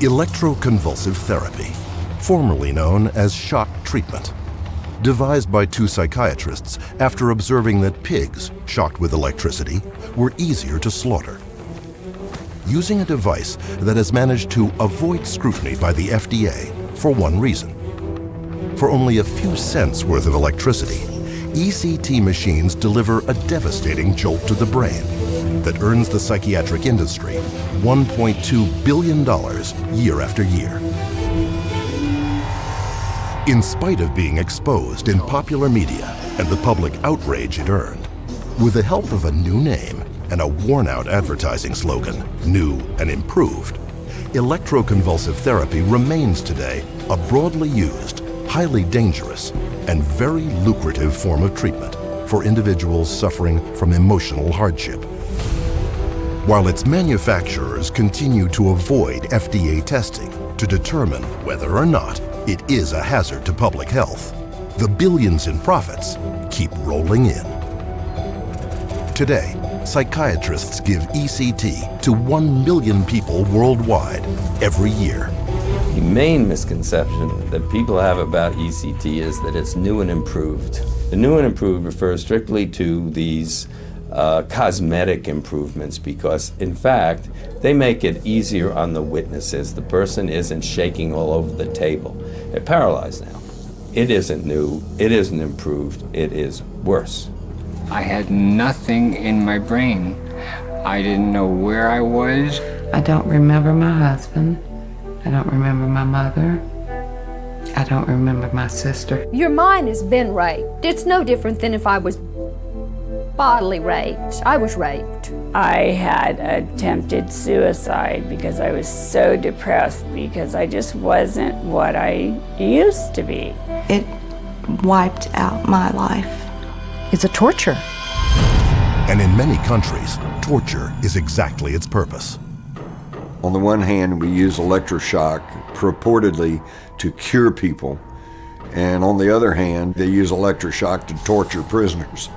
Electroconvulsive therapy, formerly known as shock treatment, devised by two psychiatrists after observing that pigs shocked with electricity were easier to slaughter. Using a device that has managed to avoid scrutiny by the FDA for one reason. For only a few cents worth of electricity, ECT machines deliver a devastating jolt to the brain that earns the psychiatric industry $1.2 billion year after year. In spite of being exposed in popular media and the public outrage it earned, with the help of a new name and a worn-out advertising slogan, new and improved, electroconvulsive therapy remains today a broadly used, highly dangerous, and very lucrative form of treatment for individuals suffering from emotional hardship. While its manufacturers continue to avoid FDA testing to determine whether or not it is a hazard to public health, the billions in profits keep rolling in. Today, psychiatrists give ECT to 1 million people worldwide every year. The main misconception that people have about ECT is that it's new and improved. The new and improved refers strictly to these cosmetic improvements because, in fact, they make it easier on the witnesses. The person isn't shaking all over the table. They're paralyzed now. It isn't new, it isn't improved, it is worse. I had nothing in my brain. I didn't know where I was. I don't remember my husband. I don't remember my mother. I don't remember my sister. Your mind has been raped. It's no different than if I was bodily raped. I was raped. I had attempted suicide because I was so depressed because I just wasn't what I used to be. It wiped out my life. It's a torture. And in many countries, torture is exactly its purpose. On the one hand, we use electroshock purportedly to cure people, and on the other hand, they use electroshock to torture prisoners.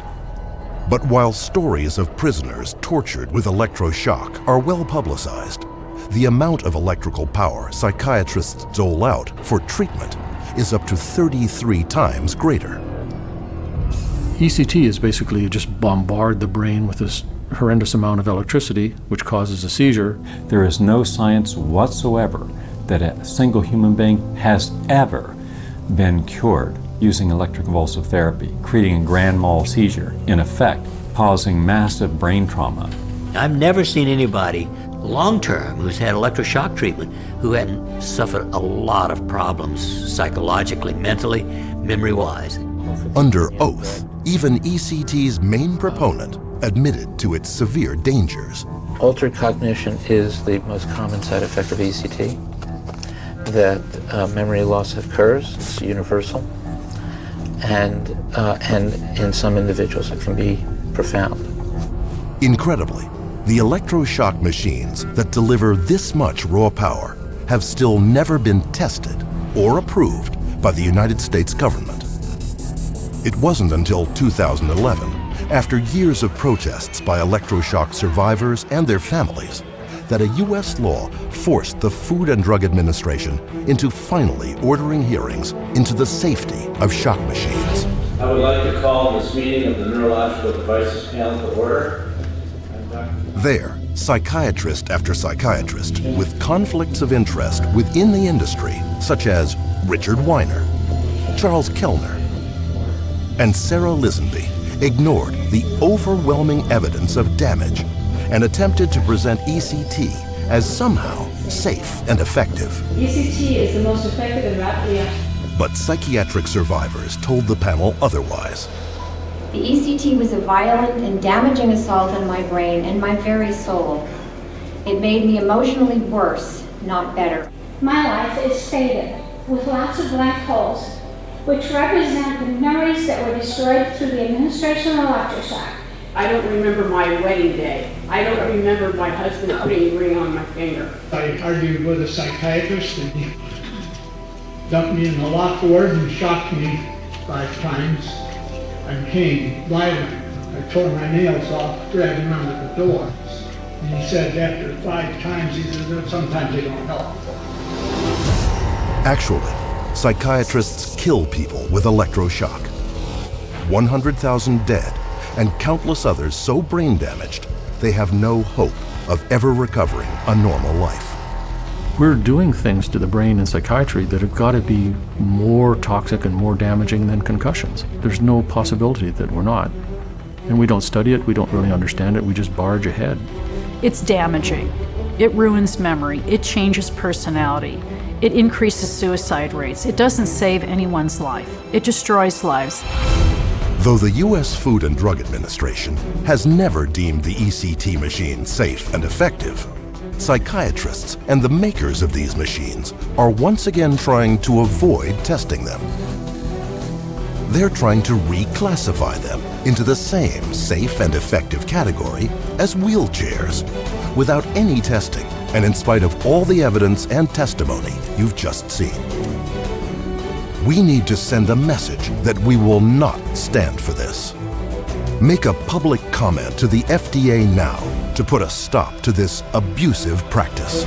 But while stories of prisoners tortured with electroshock are well publicized, the amount of electrical power psychiatrists dole out for treatment is up to 33 times greater. ECT is basically you just bombard the brain with this horrendous amount of electricity, which causes a seizure. There is no science whatsoever that a single human being has ever been cured using electroconvulsive therapy, creating a grand mal seizure, in effect, causing massive brain trauma. I've never seen anybody long-term who's had electroshock treatment who hadn't suffered a lot of problems psychologically, mentally, memory-wise. Under oath, even ECT's main proponent admitted to its severe dangers. Altered cognition is the most common side effect of ECT. That memory loss occurs, it's universal, and in some individuals it can be profound. Incredibly, the electroshock machines that deliver this much raw power have still never been tested or approved by the United States government. It wasn't until 2011, after years of protests by electroshock survivors and their families, that a U.S. law forced the Food and Drug Administration into finally ordering hearings into the safety of shock machines. I would like to call this meeting of the Neurological Devices Panel to order. There, psychiatrist after psychiatrist with conflicts of interest within the industry, such as Richard Weiner, Charles Kellner, and Sarah Lisenby, ignored the overwhelming evidence of damage and attempted to present ECT as somehow safe and effective. ECT is the most effective and rapidly. But psychiatric survivors told the panel otherwise. The ECT was a violent and damaging assault on my brain and my very soul. It made me emotionally worse, not better. My life is faded with lots of blank holes, which represent the memories that were destroyed through the administration of electroshock. I don't remember my wedding day. I don't remember my husband putting a ring on my finger. I argued with a psychiatrist and he dumped me in the locked ward and shocked me 5 times. I became violent. I tore my nails off, dragging them at the door. And he said after 5 times, he said, sometimes they don't help. Actually, psychiatrists kill people with electroshock. 100,000 dead and countless others so brain damaged they have no hope of ever recovering a normal life. We're doing things to the brain in psychiatry that have got to be more toxic and more damaging than concussions. There's no possibility that we're not. And we don't study it, we don't really understand it, we just barge ahead. It's damaging. It ruins memory. It changes personality. It increases suicide rates. It doesn't save anyone's life. It destroys lives. Though the U.S. Food and Drug Administration has never deemed the ECT machine safe and effective, psychiatrists and the makers of these machines are once again trying to avoid testing them. They're trying to reclassify them into the same safe and effective category as wheelchairs, without any testing and in spite of all the evidence and testimony you've just seen. We need to send a message that we will not stand for this. Make a public comment to the FDA now to put a stop to this abusive practice.